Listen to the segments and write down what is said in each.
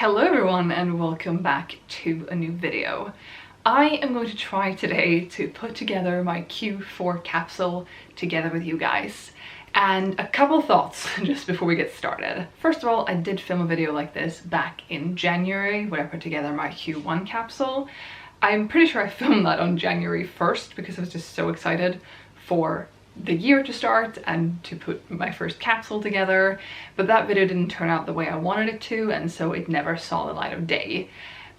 Hello everyone and welcome back to a new video. I am going to try today to put together my Q4 capsule together with you guys. And a couple thoughts just before we get started. First of all, I did film a video like this back in January when I put together my Q1 capsule. I'm pretty sure I filmed that on January 1st because I was just so excited for the year to start and to put my first capsule together, but that video didn't turn out the way I wanted it to, and so it never saw the light of day.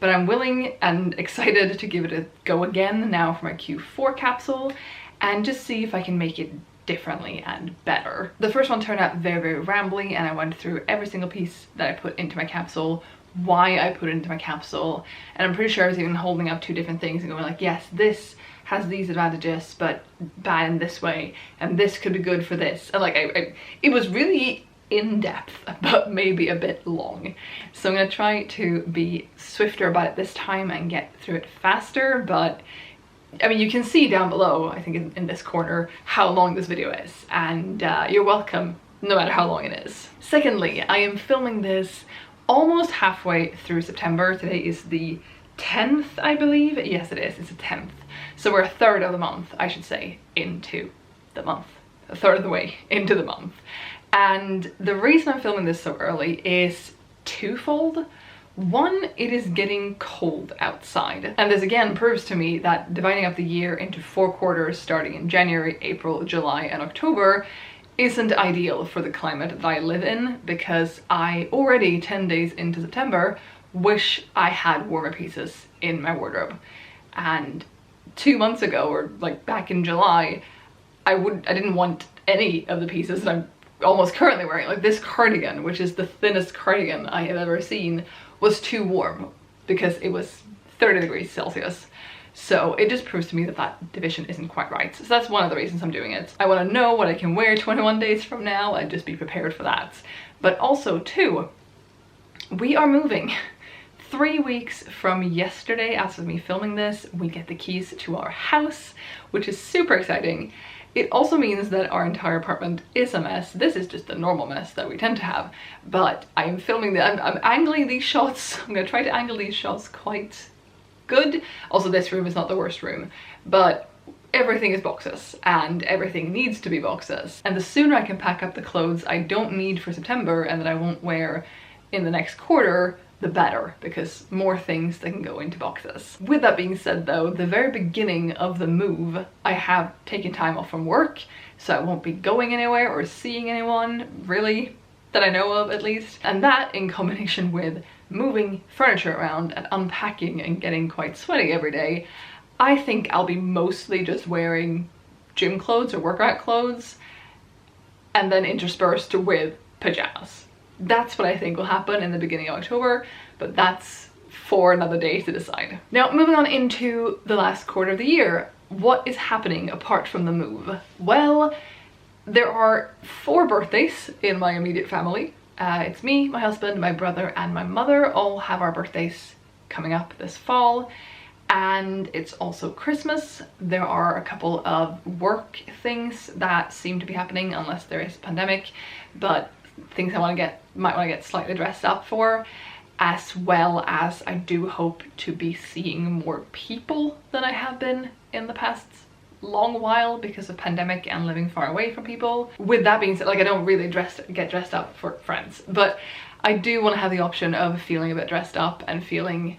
But I'm willing and excited to give it a go again now for my Q4 capsule and just see if I can make it differently and better. The first one turned out very rambly, and I went through every single piece that I put into my capsule, why I put it into my capsule, and I'm pretty sure I was even holding up two different things and going like, yes, this has these advantages but bad in this way, and this could be good for this. And like it was really in-depth but maybe a bit long, so I'm gonna try to be swifter about it this time and get through it faster. But I mean, you can see down below, I think in this corner, how long this video is, and you're welcome no matter how long it is. Secondly, I am filming this almost halfway through September. Today is the 10th, I believe. Yes, it is. It's the 10th. So we're a third of the month, I should say, into the month. A third of the way into the month. And the reason I'm filming this so early is twofold. One, it is getting cold outside. And this again proves to me that dividing up the year into 4 quarters starting in January, April, July, and October isn't ideal for the climate that I live in, because I already 10 days into September wish I had warmer pieces in my wardrobe. And 2 months ago, or like back in July, I didn't want any of the pieces that I'm almost currently wearing. Like this cardigan, which is the thinnest cardigan I have ever seen, was too warm because it was 30 degrees Celsius. So it just proves to me that that division isn't quite right. So that's one of the reasons I'm doing it. I want to know what I can wear 21 days from now and just be prepared for that. But also too, we are moving. 3 weeks from yesterday, as of me filming this, we get the keys to our house, which is super exciting. It also means that our entire apartment is a mess. This is just the normal mess that we tend to have, but I'm filming I'm angling these shots. I'm gonna try to angle these shots quite good. Also, this room is not the worst room, but everything is boxes and everything needs to be boxes. And the sooner I can pack up the clothes I don't need for September and that I won't wear in the next quarter, the better, because more things that can go into boxes. With that being said though, the very beginning of the move, I have taken time off from work, so I won't be going anywhere or seeing anyone, really, that I know of at least. And that, in combination with moving furniture around and unpacking and getting quite sweaty every day, I think I'll be mostly just wearing gym clothes or workout clothes, and then interspersed with pajamas. That's what I think will happen in the beginning of October, but that's for another day to decide. Now, moving on into the last quarter of the year, what is happening apart from the move? Well, there are 4 birthdays in my immediate family. It's me, my husband, my brother, and my mother all have our birthdays coming up this fall. And it's also Christmas. There are a couple of work things that seem to be happening, unless there is a pandemic, but things I might want to get slightly dressed up for, as well as I do hope to be seeing more people than I have been in the past long while because of pandemic and living far away from people. With that being said, like, I don't really get dressed up for friends, but I do want to have the option of feeling a bit dressed up and feeling,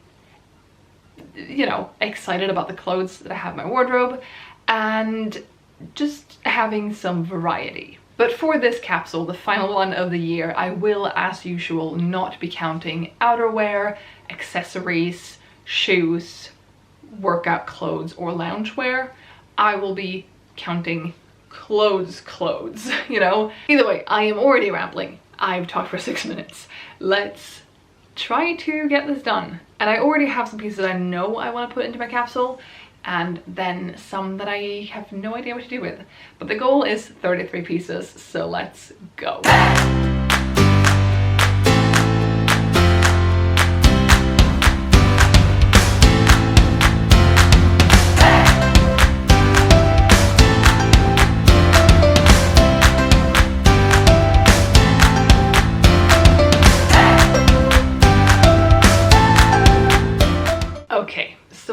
you know, excited about the clothes that I have in my wardrobe and just having some variety. But for this capsule, the final one of the year, I will, as usual, not be counting outerwear, accessories, shoes, workout clothes, or loungewear. I will be counting clothes, you know? Either way, I am already rambling. I've talked for 6 minutes. Let's try to get this done. And I already have some pieces that I know I want to put into my capsule, and then some that I have no idea what to do with. But the goal is 33 pieces, so let's go.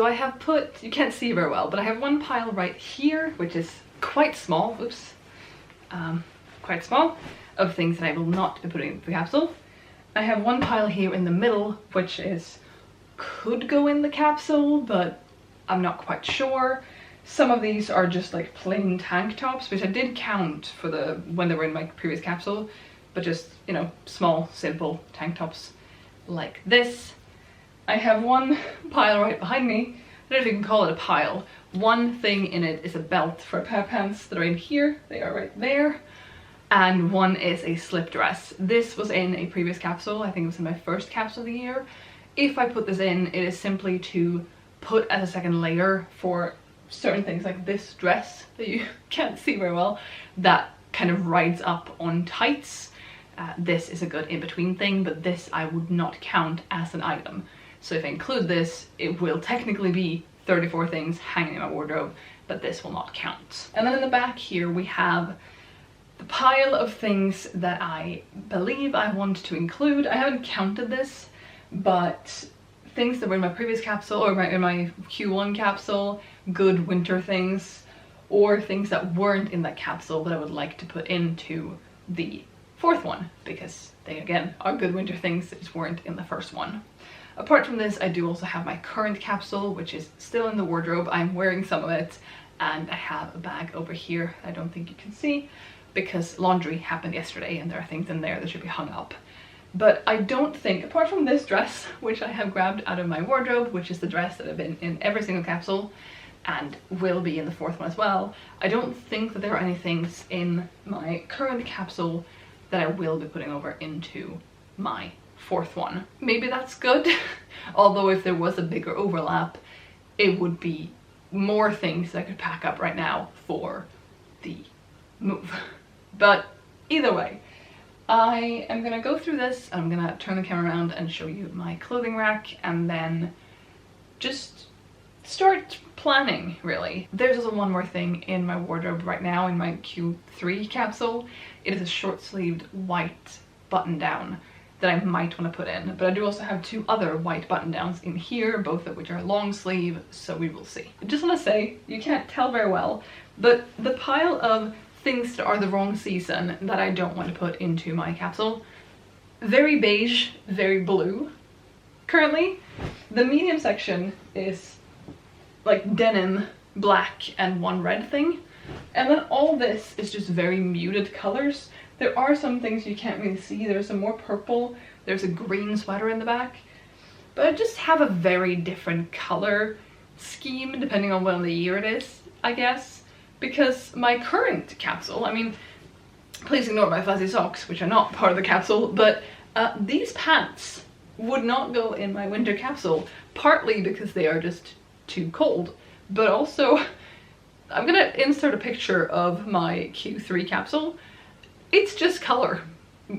So I have put, you can't see very well, but I have one pile right here, which is quite small, oops, quite small, of things that I will not be putting into the capsule. I have one pile here in the middle, which is, could go in the capsule, but I'm not quite sure. Some of these are just like plain tank tops, which I did count for when they were in my previous capsule, but just, you know, small, simple tank tops like this. I have one pile right behind me. I don't know if you can call it a pile. One thing in it is a belt for a pair of pants that are in here. They are right there. And one is a slip dress. This was in a previous capsule. I think it was in my first capsule of the year. If I put this in, it is simply to put as a second layer for certain things like this dress that you can't see very well, that kind of rides up on tights. This is a good in-between thing, but this I would not count as an item. So if I include this, it will technically be 34 things hanging in my wardrobe, but this will not count. And then in the back here we have the pile of things that I believe I want to include. I haven't counted this, but things that were in my previous capsule or in my Q1 capsule, good winter things, or things that weren't in that capsule that I would like to put into the fourth one, because they again are good winter things that just weren't in the first one. Apart from this, I do also have my current capsule, which is still in the wardrobe. I'm wearing some of it, and I have a bag over here I don't think you can see because laundry happened yesterday and there are things in there that should be hung up. But I don't think, apart from this dress, which I have grabbed out of my wardrobe, which is the dress that I've been in every single capsule and will be in the fourth one as well, I don't think that there are any things in my current capsule that I will be putting over into my fourth one. Maybe that's good, although if there was a bigger overlap, it would be more things that I could pack up right now for the move. But either way, I am gonna go through this, I'm gonna turn the camera around and show you my clothing rack and then just start planning, really. There's also one more thing in my wardrobe right now in my Q3 capsule. It is a short-sleeved white button-down that I might want to put in, but I do also have two other white button-downs in here, both of which are long sleeve, so we will see. I just want to say, you can't tell very well, but the pile of things that are the wrong season that I don't want to put into my capsule, very beige, very blue. Currently, the medium section is like denim, black, and one red thing, and then all this is just very muted colors. There are some things you can't really see. There's some more purple, there's a green sweater in the back, but I just have a very different color scheme depending on when of the year it is, I guess, because my current capsule, I mean, please ignore my fuzzy socks, which are not part of the capsule, but these pants would not go in my winter capsule, partly because they are just too cold, but also I'm gonna insert a picture of my Q3 capsule. It's just color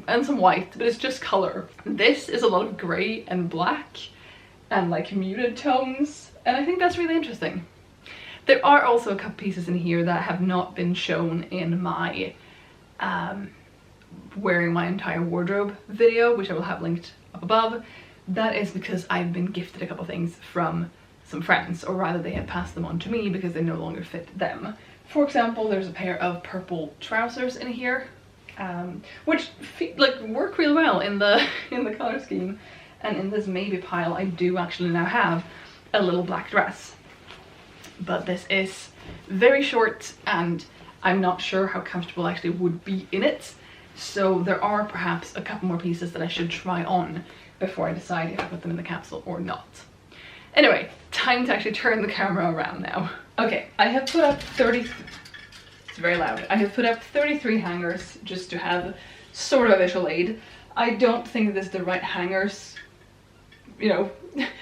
and some white, but it's just color. This is a lot of grey and black and like muted tones, and I think that's really interesting. There are also a couple pieces in here that have not been shown in my wearing my entire wardrobe video, which I will have linked up above. That is because I've been gifted a couple things from some friends, or rather they have passed them on to me because they no longer fit them. For example, there's a pair of purple trousers in here, which like work really well in the color scheme, and in this maybe pile I do actually now have a little black dress, but this is very short and I'm not sure how comfortable I actually would be in it, so there are perhaps a couple more pieces that I should try on before I decide if I put them in the capsule or not. Anyway, time to actually turn the camera around now. Okay, I have put up it's very loud. I have put up 33 hangers just to have sort of a visual aid. I don't think this is the right hangers, you know,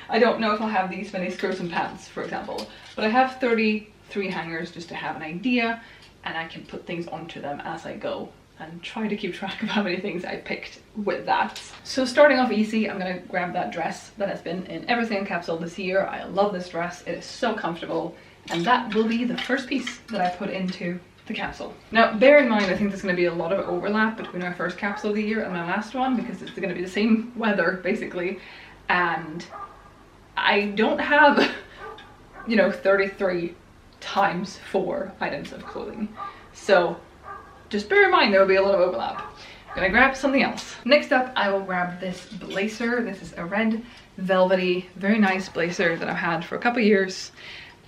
I don't know if I'll have these many skirts and pants, for example, but I have 33 hangers just to have an idea, and I can put things onto them as I go and try to keep track of how many things I picked with that. So starting off easy, I'm gonna grab that dress that has been in every single capsule this year. I love this dress, it is so comfortable, and that will be the first piece that I put into the capsule. Now bear in mind, I think there's going to be a lot of overlap between my first capsule of the year and my last one, because it's going to be the same weather basically, and I don't have you know, 33 times 4 items of clothing. So just bear in mind there will be a lot of overlap. I'm gonna grab something else. Next up, I will grab this blazer. This is a red, velvety, very nice blazer that I've had for a couple years.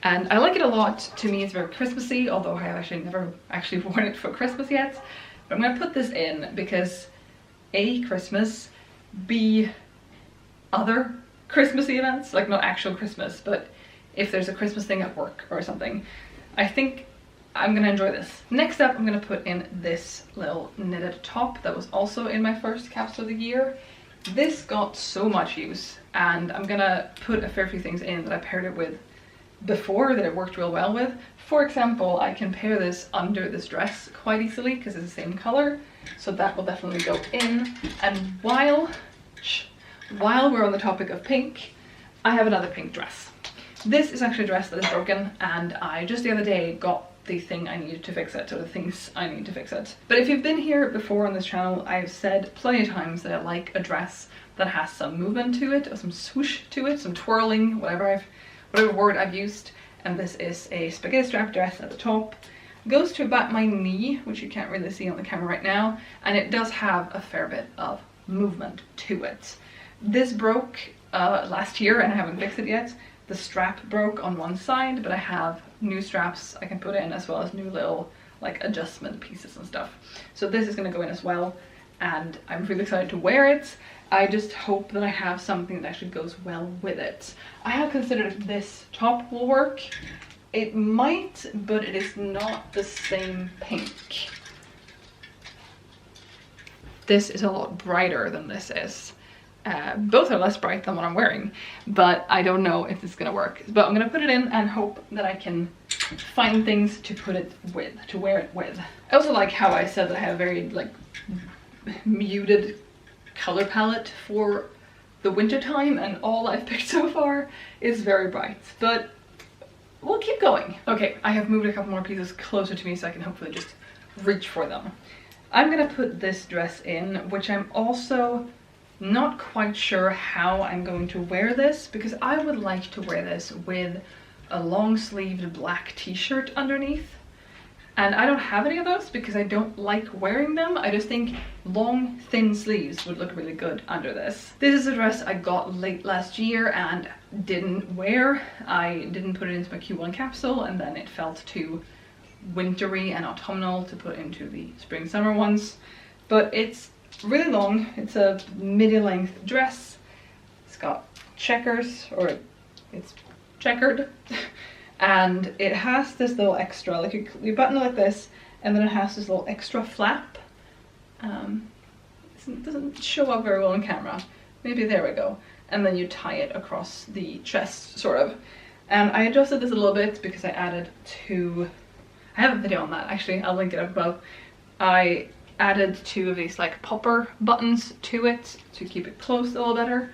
And I like it a lot. To me, it's very Christmassy, although I have actually never actually worn it for Christmas yet. But I'm gonna put this in because A, Christmas, B, other Christmassy events, like not actual Christmas, but if there's a Christmas thing at work or something, I think I'm gonna enjoy this. Next up, I'm gonna put in this little knitted top that was also in my first capsule of the year. This got so much use, and I'm gonna put a fair few things in that I paired it with before that it worked real well with. For example, I can pair this under this dress quite easily because it's the same color, so that will definitely go in. And while we're on the topic of pink, I have another pink dress. This is actually a dress that is broken, and I just the other day got the thing I needed to fix it, or the things I need to fix it. But if you've been here before on this channel, I've said plenty of times that I like a dress that has some movement to it, or some swoosh to it, some twirling, whatever word I've used. And this is a spaghetti strap dress at the top. It goes to about my knee, which you can't really see on the camera right now, and it does have a fair bit of movement to it. This broke last year and I haven't fixed it yet. The strap broke on one side, but I have new straps I can put in, as well as new little like adjustment pieces and stuff. So this is going to go in as well, and I'm really excited to wear it. I just hope that I have something that actually goes well with it. I have considered if this top will work. It might, but it is not the same pink. This is a lot brighter than this is. Both are less bright than what I'm wearing, but I don't know if it's gonna work. But I'm gonna put it in and hope that I can find things to put it with, to wear it with. I also like how I said that I have a very like muted color palette for the winter time, and all I've picked so far is very bright, but we'll keep going. Okay, I have moved a couple more pieces closer to me so I can hopefully just reach for them. I'm gonna put this dress in, which I'm also not quite sure how I'm going to wear this, because I would like to wear this with a long-sleeved black t-shirt underneath. And I don't have any of those because I don't like wearing them. I just think long, thin sleeves would look really good under this. This is a dress I got late last year and didn't wear. I didn't put it into my Q1 capsule, and then it felt too wintry and autumnal to put into the spring summer ones. But it's really long. It's a midi-length dress. It's got checkers, or it's checkered. And it has this little extra, like you button it like this, and then it has this little extra flap. It doesn't show up very well on camera. Maybe there we go. And then you tie it across the chest, sort of. And I adjusted this a little bit because I added two, I have a video on that actually, I'll link it up above. I added two of these like popper buttons to it to keep it closed a little better.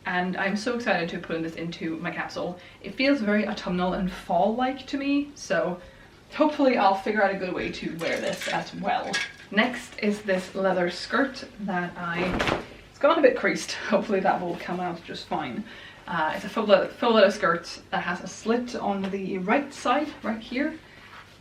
And I'm so excited to put this into my capsule. It feels very autumnal and fall-like to me, so hopefully I'll figure out a good way to wear this as well. Next is this leather skirt that it's gone a bit creased. Hopefully that will come out just fine. It's a faux leather skirt that has a slit on the right side, right here.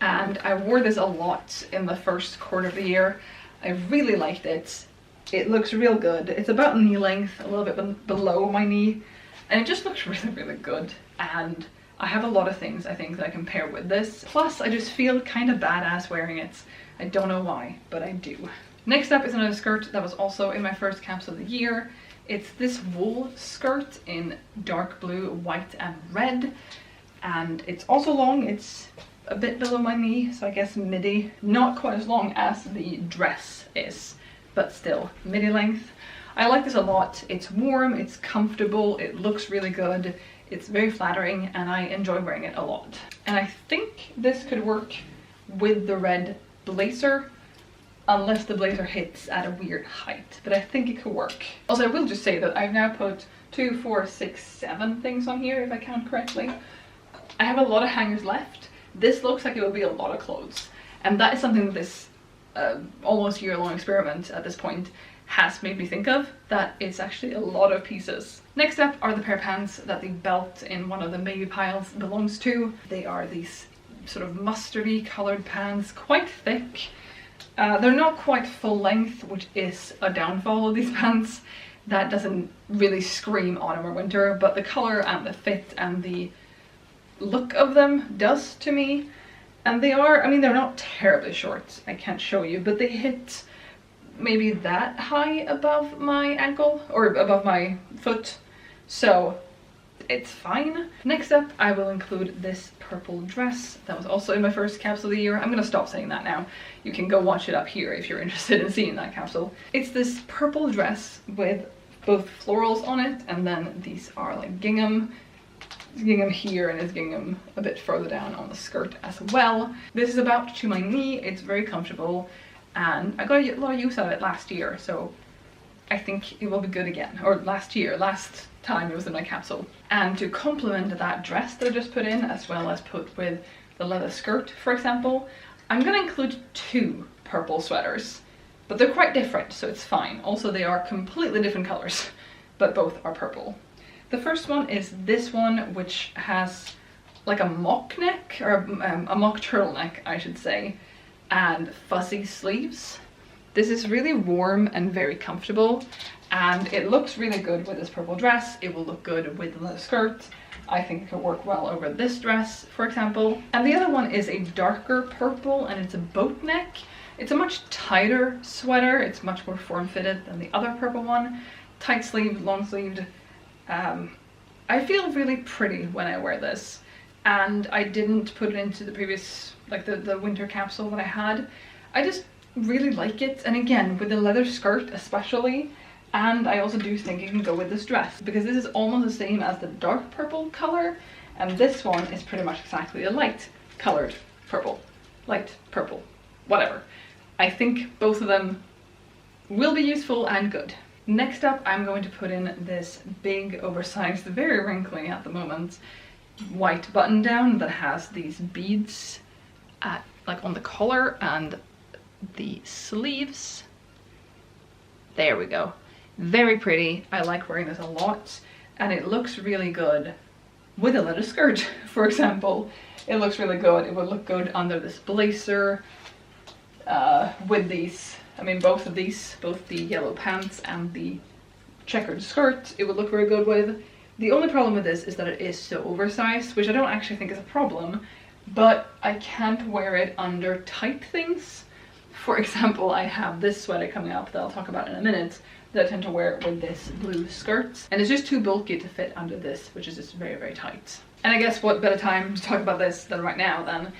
And I wore this a lot in the first quarter of the year. I really liked it. It looks real good. It's about knee length, a little bit below my knee, and it just looks really, really good. And I have a lot of things I think that I can pair with this. Plus, I just feel kind of badass wearing it. I don't know why, but I do. Next up is another skirt that was also in my first capsule of the year. It's this wool skirt in dark blue, white, and red. And it's also long. It's a bit below my knee, so I guess midi. Not quite as long as the dress is, but still midi length. I like this a lot. It's warm, it's comfortable, it looks really good, it's very flattering, and I enjoy wearing it a lot. And I think this could work with the red blazer, unless the blazer hits at a weird height, but I think it could work. Also, I will just say that I've now put 2, 4, 6, 7 things on here, if I count correctly. I have a lot of hangers left. This looks like it will be a lot of clothes, and that is something that this almost year-long experiment at this point has made me think of, that it's actually a lot of pieces. Next up are the pair of pants that the belt in one of the baby piles belongs to. They are these sort of mustardy coloured pants, quite thick. They're not quite full length, which is a downfall of these pants. That doesn't really scream autumn or winter, but the colour and the fit and the look of them does to me. And they are, I mean, they're not terribly short, I can't show you, but they hit maybe that high above my ankle or above my foot, so it's fine. Next up, I will include this purple dress that was also in my first capsule of the year. I'm gonna stop saying that now. You can go watch it up here if you're interested in seeing that capsule. It's this purple dress with both florals on it, and then these are like gingham here, and it's gingham a bit further down on the skirt as well. This is about to my knee. It's very comfortable, and I got a lot of use out of it last year, so I think it will be good again. Or last time it was in my capsule. And to complement that dress that I just put in, as well as put with the leather skirt, for example, I'm gonna include 2 purple sweaters, but they're quite different, so it's fine. Also, they are completely different colors, but both are purple. The first one is this one, which has like a mock neck, or a mock turtleneck, I should say, and fuzzy sleeves. This is really warm and very comfortable, and it looks really good with this purple dress. It will look good with the leather skirt. I think it could work well over this dress, for example. And the other one is a darker purple, and it's a boat neck. It's a much tighter sweater. It's much more form-fitted than the other purple one. Tight sleeved, long sleeved. I feel really pretty when I wear this, and I didn't put it into the previous, like the winter capsule that I had. I just really like it, and again with the leather skirt especially, and I also do think it can go with this dress because this is almost the same as the dark purple color, and this one is pretty much exactly a light colored purple, light purple, whatever. I think both of them will be useful and good. Next up, I'm going to put in this big oversized, very wrinkly at the moment, white button down that has these beads like on the collar and the sleeves. There we go. Very pretty. I like wearing this a lot, and it looks really good with a leather skirt, for example. It looks really good. It would look good under this blazer with these, I mean both of these, both the yellow pants and the checkered skirt, it would look very good with. The only problem with this is that it is so oversized, which I don't actually think is a problem, but I can't wear it under tight things. For example, I have this sweater coming up that I'll talk about in a minute that I tend to wear with this blue skirt, and it's just too bulky to fit under this, which is just very, very tight. And I guess what better time to talk about this than right now then.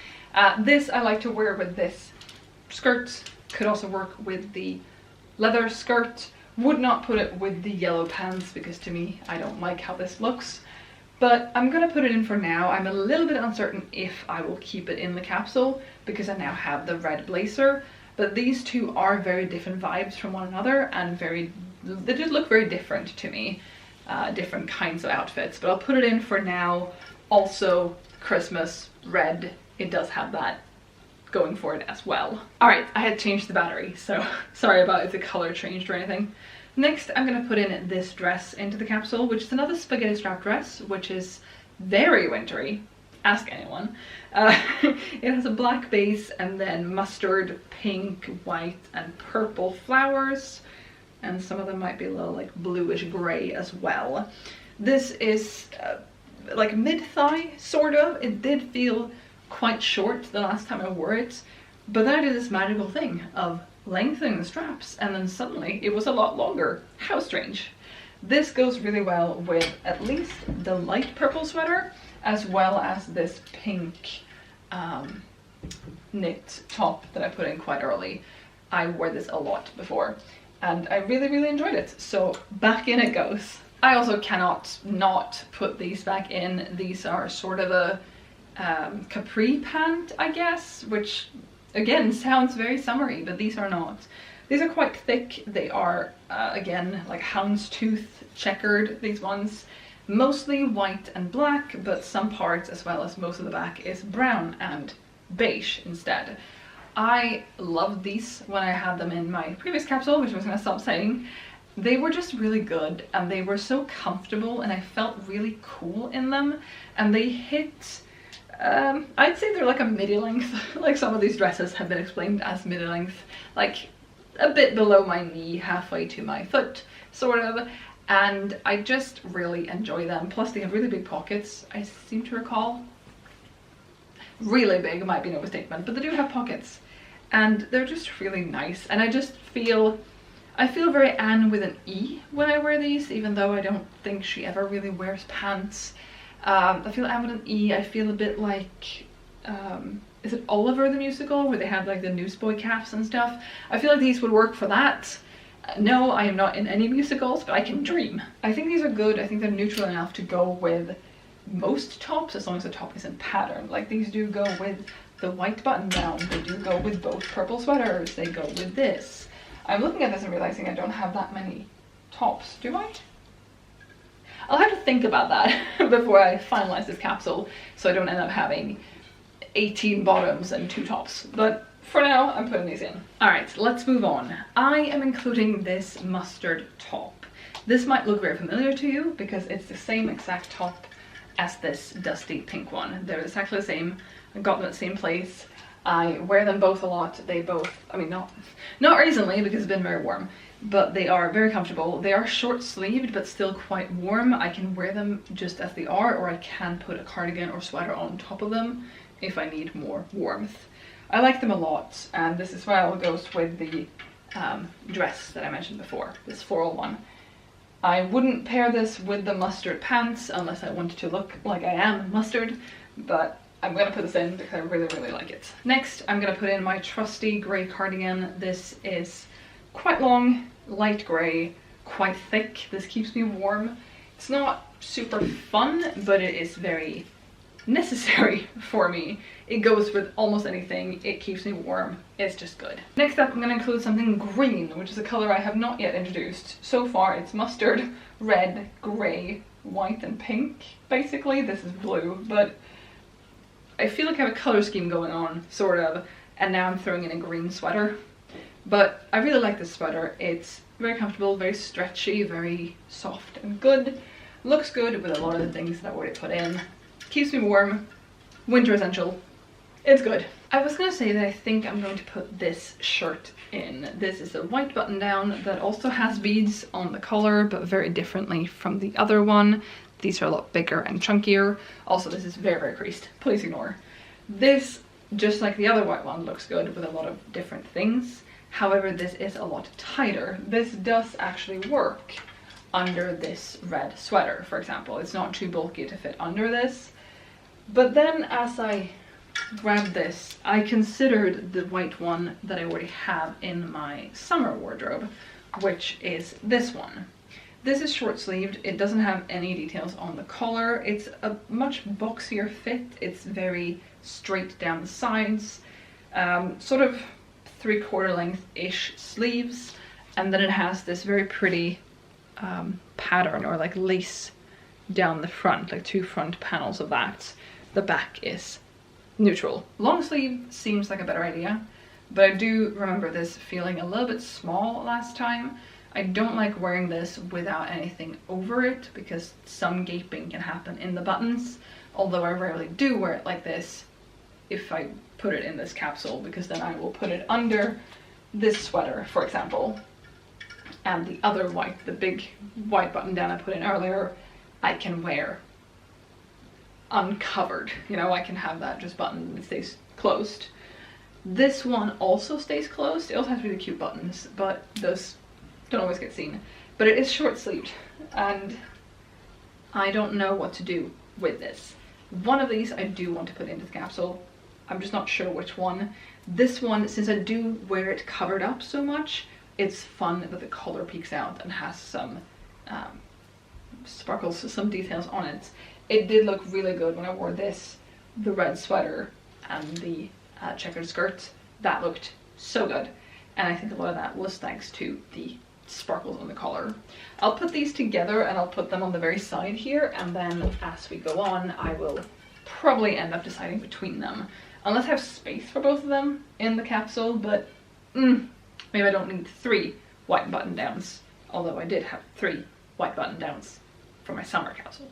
This I like to wear with this skirt, could also work with the leather skirt. Would not put it with the yellow pants because to me, I don't like how this looks. But I'm gonna put it in for now. I'm a little bit uncertain if I will keep it in the capsule because I now have the red blazer. But these two are very different vibes from one another, and they just look very different to me. Different kinds of outfits, but I'll put it in for now. Also, Christmas red, it does have that going for it as well. Alright, I had changed the battery, so sorry about if the color changed or anything. Next, I'm gonna put in this dress into the capsule, which is another spaghetti strap dress, which is very wintry. Ask anyone. It has a black base and then mustard, pink, white, and purple flowers, and some of them might be a little like bluish gray as well. This is like mid-thigh, sort of. It did feel quite short the last time I wore it, but then I did this magical thing of lengthening the straps, and then suddenly it was a lot longer. How strange. This goes really well with at least the light purple sweater, as well as this pink knit top that I put in quite early. I wore this a lot before, and I really, really enjoyed it, so back in it goes. I also cannot not put these back in. These are sort of a capri pant, I guess, which again sounds very summery, but these are not. These are quite thick. They are again like houndstooth checkered, these ones, mostly white and black, but some parts as well as most of the back is brown and beige instead. I loved these when I had them in my previous capsule, which I was going to stop saying, They were just really good, and they were so comfortable, and I felt really cool in them, and they hit, I'd say they're like a midi length. Like some of these dresses have been explained as midi length, like a bit below my knee, halfway to my foot, sort of, and I just really enjoy them. Plus they have really big pockets, I seem to recall. Really big might be an overstatement, but they do have pockets, and they're just really nice, and I feel very Anne with an E when I wear these, even though I don't think she ever really wears pants. I feel Anne with an E. I feel a bit like, is it Oliver the musical, where they have like the newsboy caps and stuff? I feel like these would work for that. No, I am not in any musicals, but I can dream. I think these are good. I think they're neutral enough to go with most tops, as long as the top is in pattern. Like these do go with the white button down. They do go with both purple sweaters. They go with this. I'm looking at this and realizing I don't have that many tops, do I? I'll have to think about that before I finalize this capsule, so I don't end up having 18 bottoms and 2 tops. But for now, I'm putting these in. Alright, let's move on. I am including this mustard top. This might look very familiar to you because it's the same exact top as this dusty pink one. They're exactly the same. I got them at the same place. I wear them both a lot. They both, I mean, not recently because it's been very warm, but they are very comfortable. They are short sleeved but still quite warm. I can wear them just as they are, or I can put a cardigan or sweater on top of them if I need more warmth. I like them a lot, and this as well goes with the dress that I mentioned before, this floral one. I wouldn't pair this with the mustard pants unless I wanted to look like I am mustard, but I'm gonna put this in because I really, really like it. Next, I'm gonna put in my trusty grey cardigan. This is quite long, light grey, quite thick. This keeps me warm. It's not super fun, but it is very necessary for me. It goes with almost anything. It keeps me warm. It's just good. Next up, I'm gonna include something green, which is a color I have not yet introduced. So far, it's mustard, red, grey, white, and pink. Basically, this is blue, but I feel like I have a color scheme going on, sort of, and now I'm throwing in a green sweater. But I really like this sweater. It's very comfortable, very stretchy, very soft and good. Looks good with a lot of the things that I already put in. Keeps me warm. Winter essential. It's good. I was gonna say that I think I'm going to put this shirt in. This is a white button down that also has beads on the collar, but very differently from the other one. These are a lot bigger and chunkier. Also, this is very, very creased. Please ignore. This, just like the other white one, looks good with a lot of different things. However, this is a lot tighter. This does actually work under this red sweater, for example. It's not too bulky to fit under this. But then as I grabbed this, I considered the white one that I already have in my summer wardrobe, which is this one. This is short sleeved. It doesn't have any details on the collar. It's a much boxier fit. It's very straight down the sides, sort of 3/4 length-ish sleeves, and then it has this very pretty pattern or like lace down the front, like 2 front panels of that. The back is neutral. Long sleeve seems like a better idea, but I do remember this feeling a little bit small last time. I don't like wearing this without anything over it because some gaping can happen in the buttons, although I rarely do wear it like this if I put it in this capsule, because then I will put it under this sweater, for example, and the other white, the big white button down I put in earlier, I can wear uncovered. You know, I can have that just buttoned and it stays closed. This one also stays closed. It also has really cute buttons, but those don't always get seen. But it is short sleeved, and I don't know what to do with this. One of these I do want to put into the capsule. I'm just not sure which one. This one, since I do wear it covered up so much, it's fun that the collar peeks out and has some sparkles, some details on it. It did look really good when I wore this, the red sweater and the checkered skirt. That looked so good, and I think a lot of that was thanks to the sparkles on the collar. I'll put these together and I'll put them on the very side here, and then as we go on I will probably end up deciding between them, unless I have space for both of them in the capsule. But maybe I don't need 3 white button downs Although I did have 3 white button downs for my summer capsule.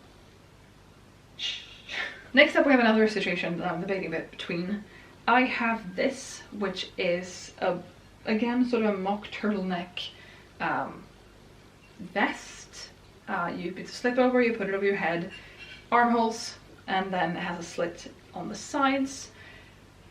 Next up we have another situation that I'm debating a bit between. I have this, which is again sort of a mock turtleneck vest. It's a slip over, you put it over your head, armholes, and then it has a slit on the sides.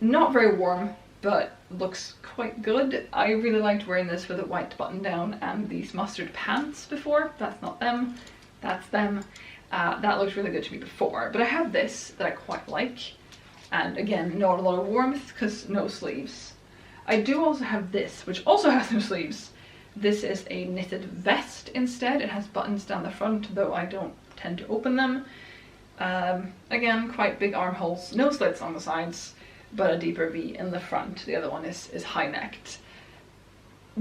Not very warm, but looks quite good. I really liked wearing this with a white button down and these mustard pants before. That's not them, that's them. That looked really good to me before, but I have this that I quite like, and again, not a lot of warmth because no sleeves. I do also have this, which also has no sleeves. This is a knitted vest instead. It has buttons down the front, though I don't tend to open them. Again, quite big armholes, no slits on the sides, but a deeper V in the front. The other one is high-necked.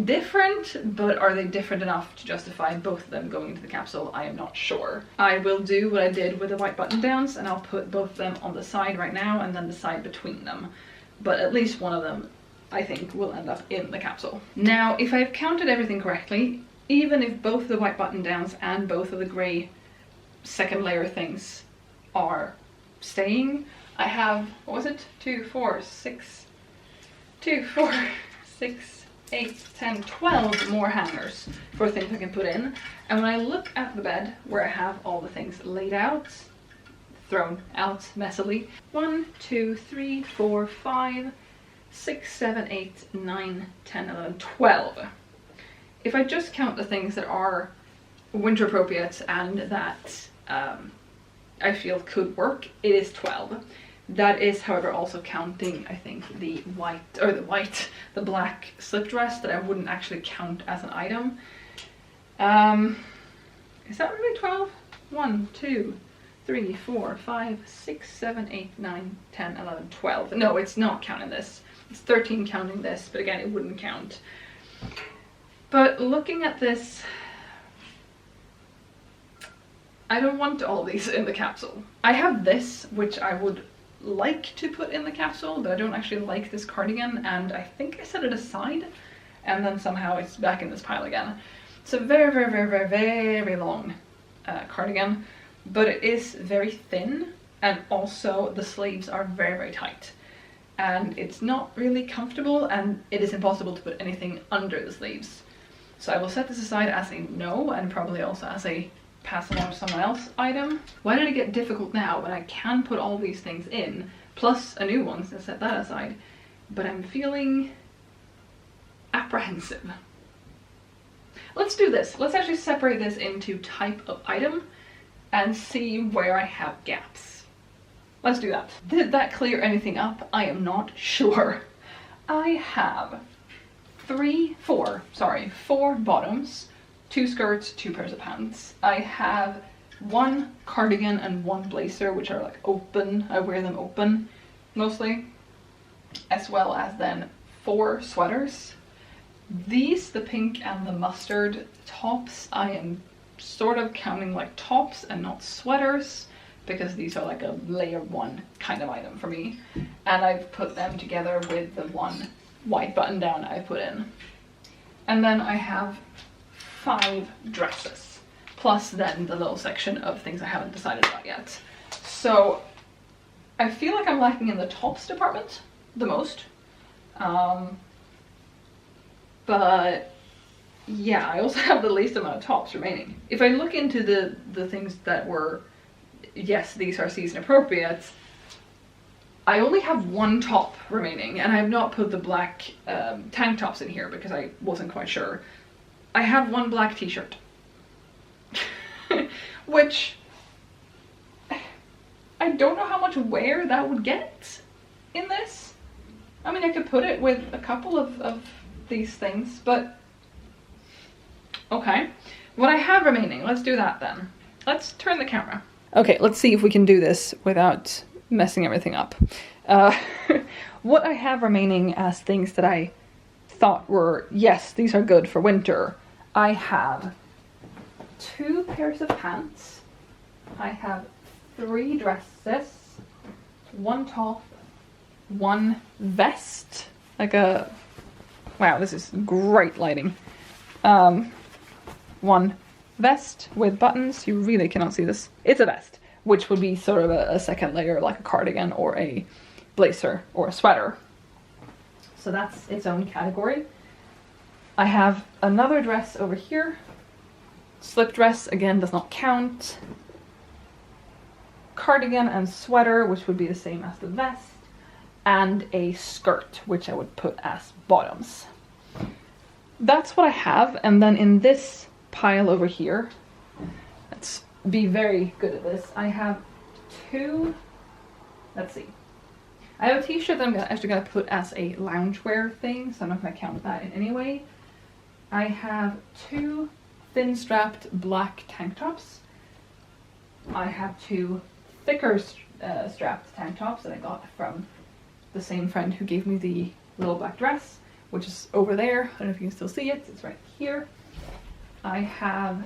Different, but are they different enough to justify both of them going into the capsule? I am not sure. I will do what I did with the white button downs, and I'll put both of them on the side right now and then the side between them. But at least one of them I think will end up in the capsule. Now, if I've counted everything correctly, even if both the white button downs and both of the grey second layer things are staying, I have, what was it? 2, 4, 6, 8, 10, 12 more hangers for things I can put in. And when I look at the bed where I have all the things laid out, thrown out messily, 1, 2, 3, 4, 5, 6, 7, 8, 9, 10, 11, 12. If I just count the things that are winter appropriate and that I feel could work, it is 12. That is, however, also counting, I think, the black slip dress that I wouldn't actually count as an item. Is that really 12? 1, 2, 3, 4, 5, 6, 7, 8, 9, 10, 11, 12. No, it's not counting this. It's 13 counting this, but again, it wouldn't count. But looking at this, I don't want all of these in the capsule. I have this, which I would like to put in the capsule, but I don't actually like this cardigan, and I think I set it aside, and then somehow it's back in this pile again. It's a very, very, very, very, very long cardigan, but it is very thin, and also the sleeves are very, very tight. And it's not really comfortable, and it is impossible to put anything under the sleeves. So I will set this aside as a no, and probably also as a pass along to someone else item. Why did it get difficult now when I can put all these things in, plus a new one, so set that aside, but I'm feeling apprehensive. Let's do this. Let's actually separate this into type of item and see where I have gaps. Let's do that. Did that clear anything up? I am not sure. I have 4 bottoms, 2 skirts, 2 pairs of pants. I have 1 cardigan and 1 blazer, which are like open. I wear them open mostly, as well as then 4 sweaters. These, the pink and the mustard tops, I am sort of counting like tops and not sweaters, because these are like a layer 1 kind of item for me. And I've put them together with the 1 white button down I put in. And then I have 5 dresses, plus then the little section of things I haven't decided about yet. So I feel like I'm lacking in the tops department the most. But yeah, I also have the least amount of tops remaining. If I look into the things that were, yes, these are season appropriate, I only have 1 top remaining, and I have not put the black tank tops in here because I wasn't quite sure. I have 1 black t-shirt, which I don't know how much wear that would get in this. I mean, I could put it with a couple of these things, but okay. What I have remaining, let's do that then. Let's turn the camera. Okay, let's see if we can do this without messing everything up. What I have remaining as things that I thought were, yes, these are good for winter. I have 2 pairs of pants. I have 3 dresses, 1 top, 1 vest, like a, wow, this is great lighting. 1 one vest with buttons. You really cannot see this. It's a vest, which would be sort of a second layer, like a cardigan or a blazer or a sweater. So that's its own category. I have another dress over here. Slip dress, again, does not count. Cardigan and sweater, which would be the same as the vest. And a skirt, which I would put as bottoms. That's what I have, and then in this pile over here, let's be very good at this. I have two, let's see. I have a t-shirt that I'm actually gonna put as a loungewear thing, so I'm not gonna count that in any way. I have two thin strapped black tank tops. I have two thicker strapped tank tops that I got from the same friend who gave me the little black dress, which is over there. I don't know if you can still see it, it's right here. I have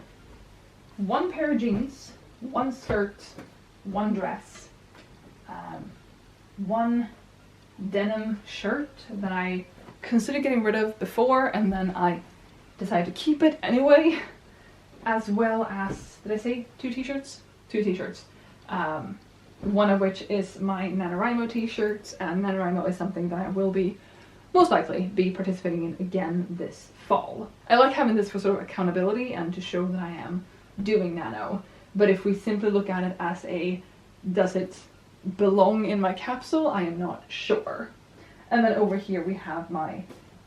one pair of jeans, one skirt, one dress, one denim shirt that I considered getting rid of before, and then I decided to keep it anyway, as well as, did I say two t-shirts? Two t-shirts. One of which is my NaNoWriMo t-shirt, and NaNoWriMo is something that I will be, most likely, be participating in again this fall. I like having this for sort of accountability and to show that I am doing nano, but if we simply look at it as a, does it belong in my capsule, I am not sure. And then over here we have my,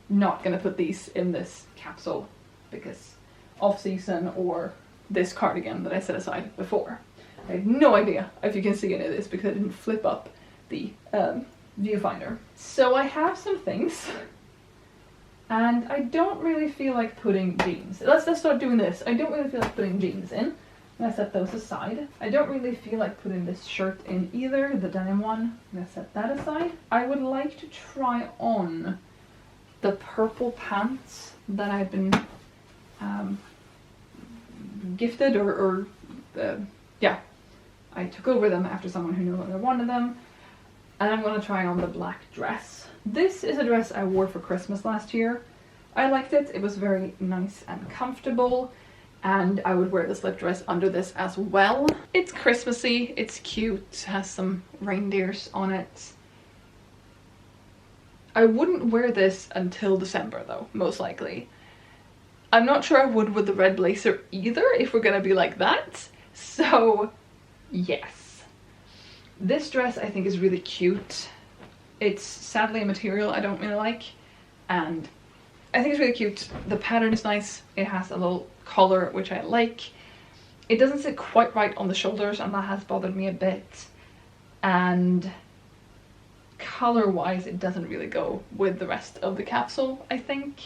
not gonna put these in this capsule because off-season or this cardigan that I set aside before. I have no idea if you can see any of this because I didn't flip up the viewfinder. So I have some things, and I don't really feel like putting jeans. Let's start doing this. I don't really feel like putting jeans in. I'm gonna set those aside. I don't really feel like putting this shirt in either, the denim one. I'm gonna set that aside. I would like to try on the purple pants that I've been gifted or yeah. I took over them after someone who no longer wanted them, and I'm going to try on the black dress. This is a dress I wore for Christmas last year. I liked it, it was very nice and comfortable, and I would wear the slip dress under this as well. It's Christmassy, it's cute, has some reindeers on it. I wouldn't wear this until December though, most likely. I'm not sure I would with the red blazer either, if we're going to be like that, so yes. This dress I think is really cute. It's sadly a material I don't really like, and I think it's really cute. The pattern is nice. It has a little collar, which I like. It doesn't sit quite right on the shoulders, and that has bothered me a bit. And color-wise, it doesn't really go with the rest of the capsule, I think.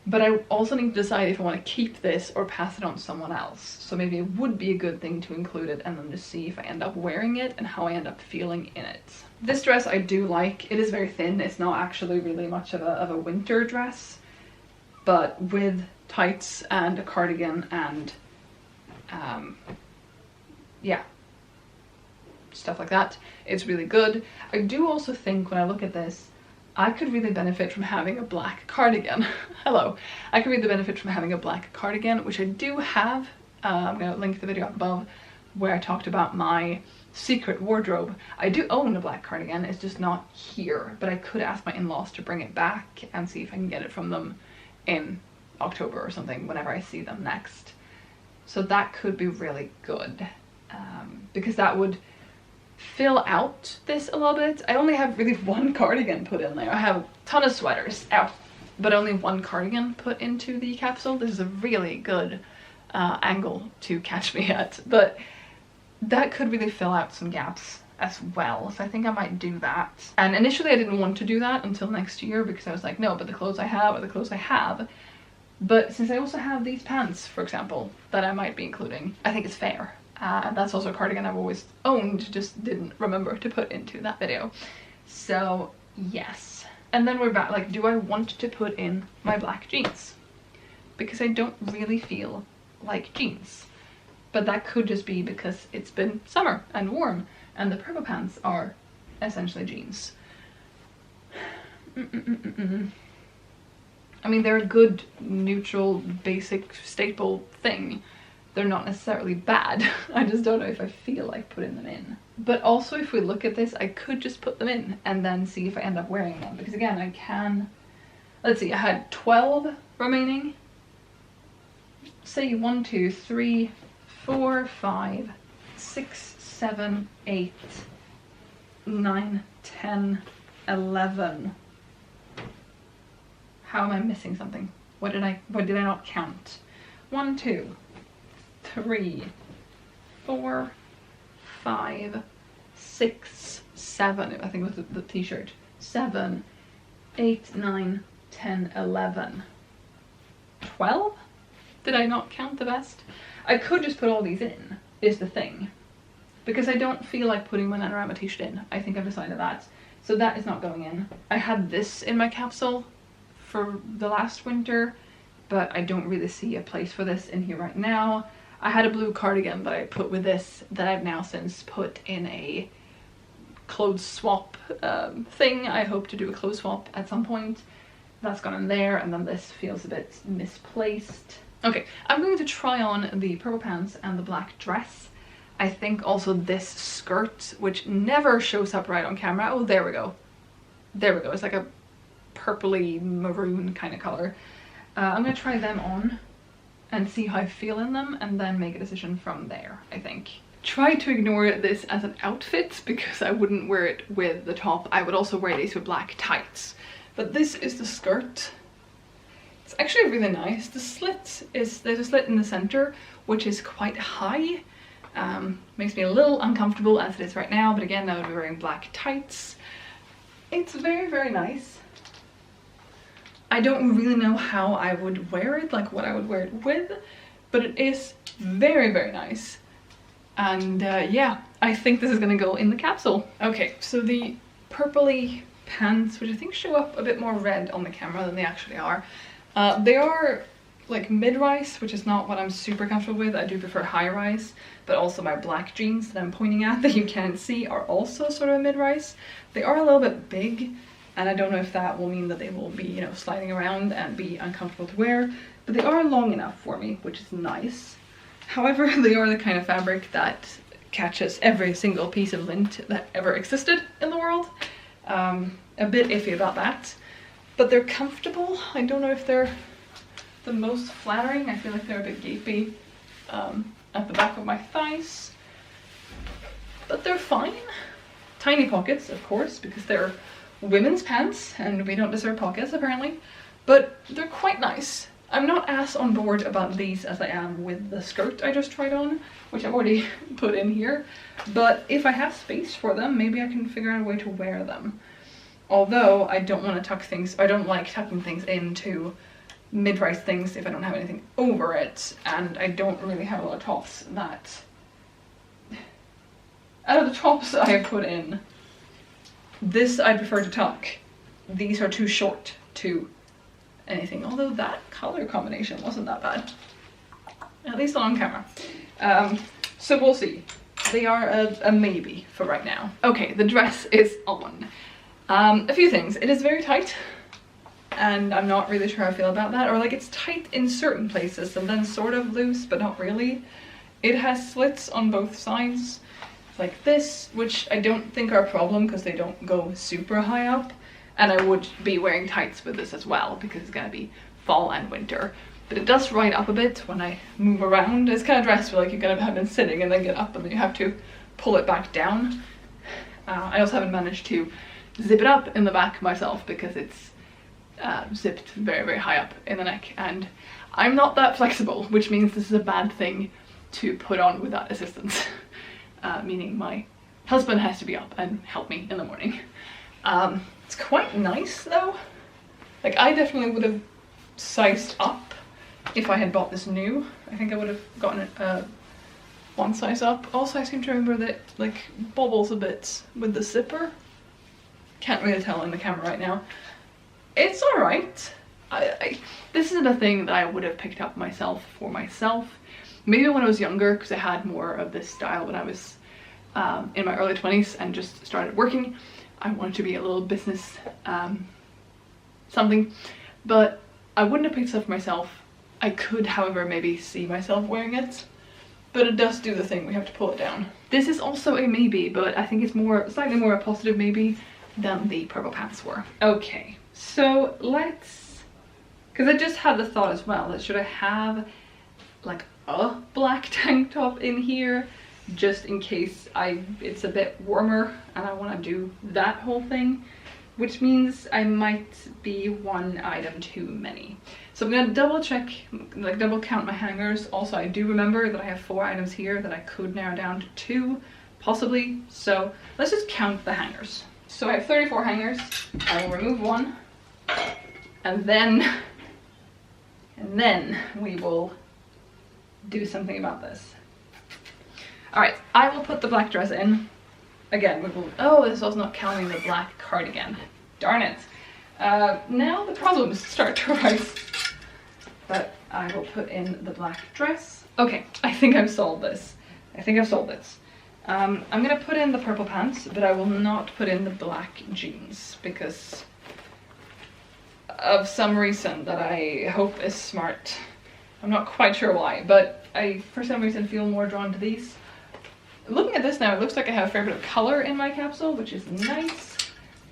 But I also need to decide if I want to keep this or pass it on to someone else. So maybe it would be a good thing to include it and then just see if I end up wearing it and how I end up feeling in it. This dress I do like. It is very thin. It's not actually really much of a winter dress. But with tights and a cardigan and yeah, stuff like that, it's really good. I do also think when I look at this, I could really benefit from having a black cardigan. Hello. I could really benefit from having a black cardigan, which I do have. I'm going to link the video up above where I talked about my secret wardrobe. I do own a black cardigan, it's just not here, but I could ask my in-laws to bring it back and see if I can get it from them in October or something, whenever I see them next. So that could be really good, because that would fill out this a little bit. I only have really one cardigan put in there. I have a ton of sweaters, but only one cardigan put into the capsule. This is a really good angle to catch me at, but that could really fill out some gaps as well. So I think I might do that. And initially I didn't want to do that until next year because I was like, no, but the clothes I have are the clothes I have. But since I also have these pants, for example, that I might be including, I think it's fair. And that's also a cardigan I've always owned, just didn't remember to put into that video. So yes. And then we're back, like, do I want to put in my black jeans? Because I don't really feel like jeans. But that could just be because it's been summer and warm, and the purple pants are essentially jeans. I mean, they're a good, neutral, basic, staple thing. They're not necessarily bad. I just don't know if I feel like putting them in. But also, if we look at this, I could just put them in and then see if I end up wearing them. Because again, I can... Let's see, I had 12 remaining. Say 1, 2, 3, 4, 5, 6, 7, 8, 9, 10, 11. How am I missing something? What did I not count? 1, 2, 3, 4, 5, 6, 7. I think it was the t-shirt. 7, 8, 9, 10, 11. 12? Did I not count the vest? I could just put all these in, is the thing. Because I don't feel like putting my Nanorama t-shirt in. I think I've decided that. So that is not going in. I had this in my capsule for the last winter, but I don't really see a place for this in here right now. I had a blue cardigan that I put with this that I've now since put in a clothes swap thing. I hope to do a clothes swap at some point. That's gone in there, and then this feels a bit misplaced. Okay, I'm going to try on the purple pants and the black dress. I think also this skirt, which never shows up right on camera. Oh, there we go. There we go. It's like a purpley maroon kind of color. I'm going to try them on and see how I feel in them, and then make a decision from there, I think. Try to ignore this as an outfit because I wouldn't wear it with the top. I would also wear these with black tights. But this is the skirt. It's actually really nice. There's a slit in the center, which is quite high. Makes me a little uncomfortable as it is right now, but again, I would be wearing black tights. It's very, very nice. I don't really know how I would wear it, like what I would wear it with, but it is very, very nice. And yeah, I think this is gonna go in the capsule. Okay, so the purpley pants, which I think show up a bit more red on the camera than they actually are. They are like mid-rise, which is not what I'm super comfortable with. I do prefer high-rise, but also my black jeans that I'm pointing at that you can't see are also sort of a mid-rise. They are a little bit big, and I don't know if that will mean that they will be, you know, sliding around and be uncomfortable to wear, but they are long enough for me, which is nice. However, they are the kind of fabric that catches every single piece of lint that ever existed in the world. A bit iffy about that, but they're comfortable. I don't know if they're the most flattering. I feel like they're a bit gapey at the back of my thighs, but they're fine. Tiny pockets, of course, because they're women's pants and we don't deserve pockets apparently, but they're quite nice. I'm not as on board about these as I am with the skirt I just tried on, which I've already put in here, but if I have space for them, maybe I can figure out a way to wear them. Although I don't want to tuck things, I don't like tucking things into mid-rise things if I don't have anything over it, and I don't really have a lot of tops that... Out of the tops I have put in, this I prefer to tuck. These are too short to anything, although that color combination wasn't that bad. At least on camera. So we'll see. They are a maybe for right now. Okay, the dress is on. A few things. It is very tight, and I'm not really sure how I feel about that. Or like, it's tight in certain places and then sort of loose, but not really. It has slits on both sides, like this, which I don't think are a problem because they don't go super high up. And I would be wearing tights with this as well because it's gonna be fall and winter. But it does ride up a bit when I move around. It's kind of dressed where like you're gonna have been sitting and then get up and then you have to pull it back down. I also haven't managed to zip it up in the back myself because it's zipped very, very high up in the neck, and I'm not that flexible, which means this is a bad thing to put on without assistance. Meaning my husband has to be up and help me in the morning. It's quite nice though. Like, I definitely would have sized up if I had bought this new. I think I would have gotten it one size up. Also, I seem to remember that it like bobbles a bit with the zipper. Can't really tell in the camera right now. It's alright. This isn't a thing that I would have picked up myself for myself. Maybe when I was younger, because I had more of this style when I was in my early 20s and just started working. I wanted to be a little business something, but I wouldn't have picked this up for myself. I could, however, maybe see myself wearing it, but it does do the thing, we have to pull it down. This is also a maybe, but I think it's slightly more a positive maybe than the purple pants were. Okay, so let's, because I just had the thought as well, that should I have like a black tank top in here just in case it's a bit warmer and I want to do that whole thing, which means I might be one item too many. So I'm gonna double check, like double count my hangers. Also, I do remember that I have 4 items here that I could narrow down to 2, possibly. So let's just count the hangers. So I have 34 hangers. I will remove 1, and then we will do something about this. All right, I will put the black dress in. Again, we will, oh, this was not counting the black cardigan. Darn it. Now the problems start to arise. But I will put in the black dress. Okay, I think I've solved this. I'm gonna put in the purple pants, but I will not put in the black jeans because of some reason that I hope is smart. I'm not quite sure why, but I, for some reason, feel more drawn to these. Looking at this now, it looks like I have a fair bit of color in my capsule, which is nice.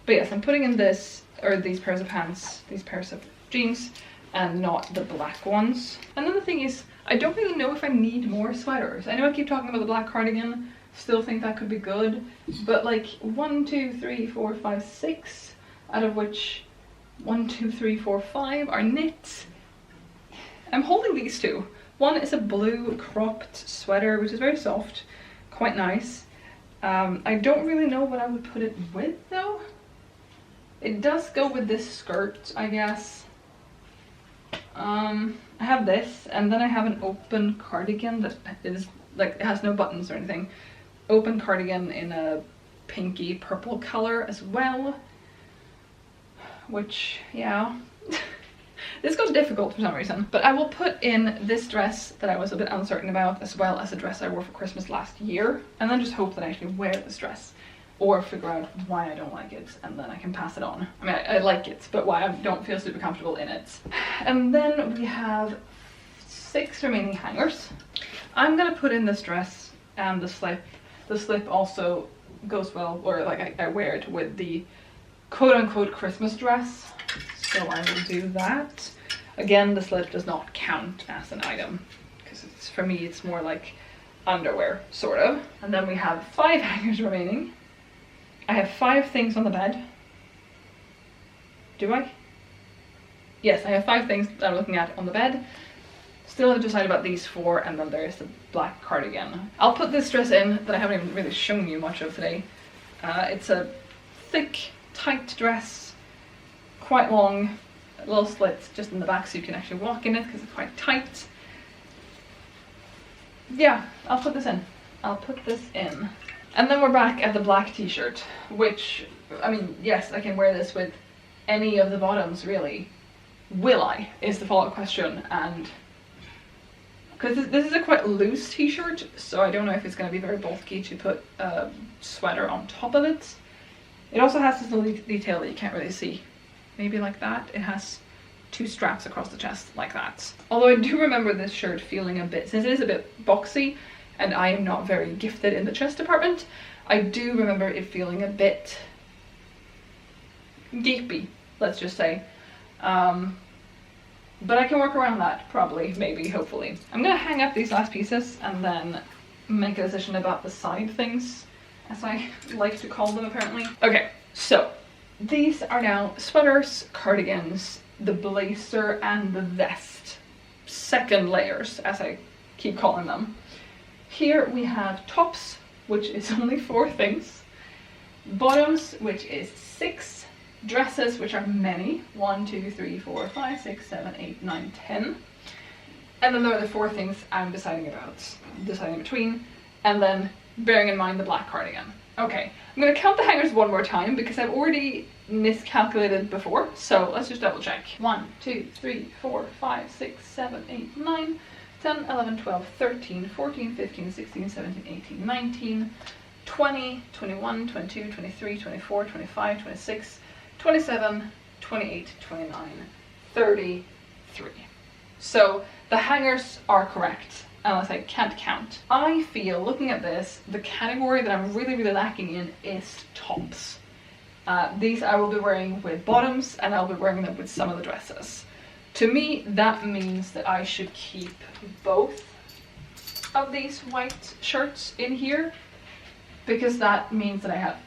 But yes, I'm putting in this, or these pairs of pants, these pairs of jeans, and not the black ones. And then the thing is, I don't really know if I need more sweaters. I know I keep talking about the black cardigan, still think that could be good, but like 1, 2, 3, 4, 5, 6, out of which 1, 2, 3, 4, 5 are knit. I'm holding these 2. One is a blue cropped sweater, which is very soft, quite nice. I don't really know what I would put it with though. It does go with this skirt, I guess. I have this, and then I have an open cardigan that is like, it has no buttons or anything. Open cardigan in a pinky purple color as well, which, yeah. This got difficult for some reason, but I will put in this dress that I was a bit uncertain about, as well as a dress I wore for Christmas last year, and then just hope that I actually wear this dress, or figure out why I don't like it, and then I can pass it on. I mean, I like it, but why I don't feel super comfortable in it. And then we have 6 remaining hangers. I'm gonna put in this dress and the slip. The slip also goes well, or like I wear it with the quote-unquote Christmas dress. So I will do that. Again, the slip does not count as an item because it's, for me, it's more like underwear, sort of. And then we have 5 hangers remaining. I have 5 things on the bed. Do I? Yes, I have 5 things that I'm looking at on the bed. Still have decided about these 4, and then there's the black cardigan. I'll put this dress in that I haven't even really shown you much of today. It's a thick, tight dress. Quite long, little slits just in the back so you can actually walk in it because it's quite tight. Yeah, I'll put this in. And then we're back at the black t-shirt, which, I mean, yes, I can wear this with any of the bottoms, really. Will I, is the follow-up question, and because this is a quite loose t-shirt, so I don't know if it's going to be very bulky to put a sweater on top of it. It also has this little detail that you can't really see. Maybe like that. It has 2 straps across the chest like that. Although I do remember this shirt feeling a bit, since it is a bit boxy and I am not very gifted in the chest department, I do remember it feeling a bit gapey, let's just say. But I can work around that, probably, maybe, hopefully. I'm gonna hang up these last pieces and then make a decision about the side things, as I like to call them apparently. Okay, so these are now sweaters, cardigans, the blazer, and the vest. Second layers, as I keep calling them. Here we have tops, which is only 4 things. Bottoms, which is 6. Dresses, which are many. 1, 2, 3, 4, 5, 6, 7, 8, 9, 10. And then there are the 4 things I'm deciding between. And then bearing in mind the black cardigan. Okay, I'm gonna count the hangers one more time because I've already miscalculated before, so let's just double check. 1, 2, 3, 4, 5, 6, 7, 8, 9, 10, 11, 12, 13, 14, 15, 16, 17, 18, 19, 20, 21, 22, 23, 24, 25, 26, 27, 28, 29, 30, 3. So the hangers are correct, unless I can't count. I feel, looking at this, the category that I'm really lacking in is tops. These I will be wearing with bottoms, and I'll be wearing them with some of the dresses. To me, that means that I should keep both of these white shirts in here, because that means that I have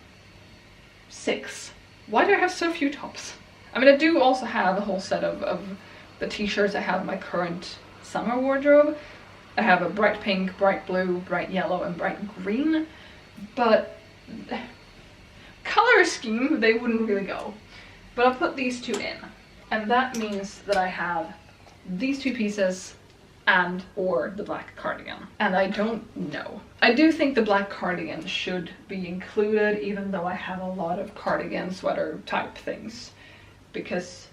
6. Why do I have so few tops? I mean, I do also have a whole set of the t-shirts I have in my current summer wardrobe. I have a bright pink, bright blue, bright yellow, and bright green, but color scheme, they wouldn't really go. But I'll put these 2 in, and that means that I have these 2 pieces and or the black cardigan. And I don't know. I do think the black cardigan should be included, even though I have a lot of cardigan sweater type things, because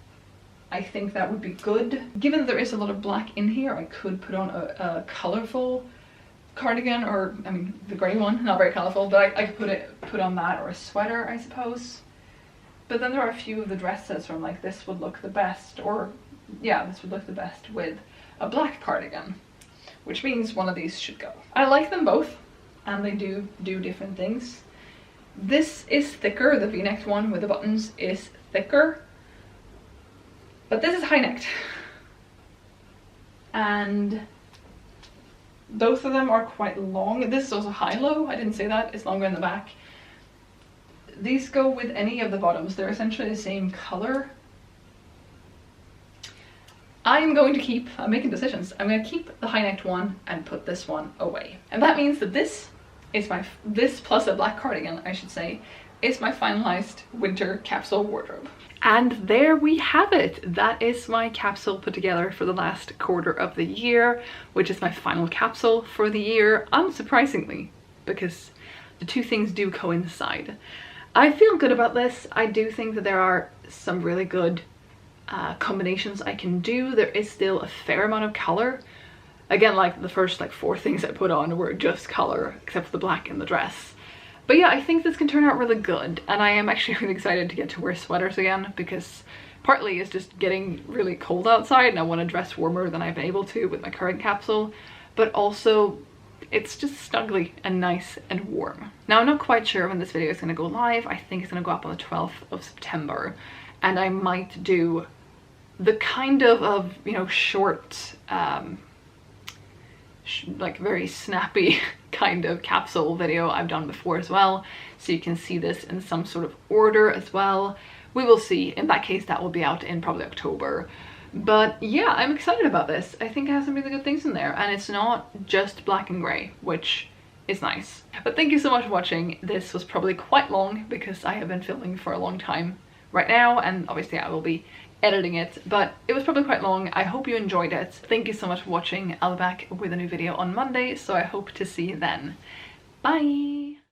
I think that would be good. Given that there is a lot of black in here, I could put on a colorful cardigan, or I mean the grey one, not very colorful, but I could put on that, or a sweater, I suppose. But then there are a few of the dresses where I'm like, this would look the best, or yeah, this would look the best with a black cardigan, which means one of these should go. I like them both, and they do different things. This is thicker, the v-necked one with the buttons is thicker, but this is high-necked. And both of them are quite long. This is also high-low, I didn't say that, it's longer in the back. These go with any of the bottoms, they're essentially the same color. I'm going to keep, I'm making decisions, I'm going to keep the high-necked one and put this one away. And that means that this is this plus a black cardigan, I should say, is my finalized winter capsule wardrobe. And there we have it. That is my capsule put together for the last quarter of the year, which is my final capsule for the year, unsurprisingly, because the 2 things do coincide. I feel good about this. I do think that there are some really good combinations I can do. There is still a fair amount of color. Again, like the first 4 things I put on were just color, except for the black in the dress. But yeah, I think this can turn out really good, and I am actually really excited to get to wear sweaters again, because partly it's just getting really cold outside and I want to dress warmer than I've been able to with my current capsule, but also it's just snuggly and nice and warm. Now, I'm not quite sure when this video is going to go live. I think it's going to go up on the 12th of September, and I might do the kind of you know, short, like very snappy kind of capsule video I've done before as well, so you can see this in some sort of order as well. We will see. In that case, that will be out in probably October. But yeah, I'm excited about this. I think it has some really good things in there, and it's not just black and grey, which is nice. But thank you so much for watching. This was probably quite long because I have been filming for a long time right now, and obviously I will be editing it, but it was probably quite long. I hope you enjoyed it. Thank you so much for watching. I'll be back with a new video on Monday, so I hope to see you then. Bye!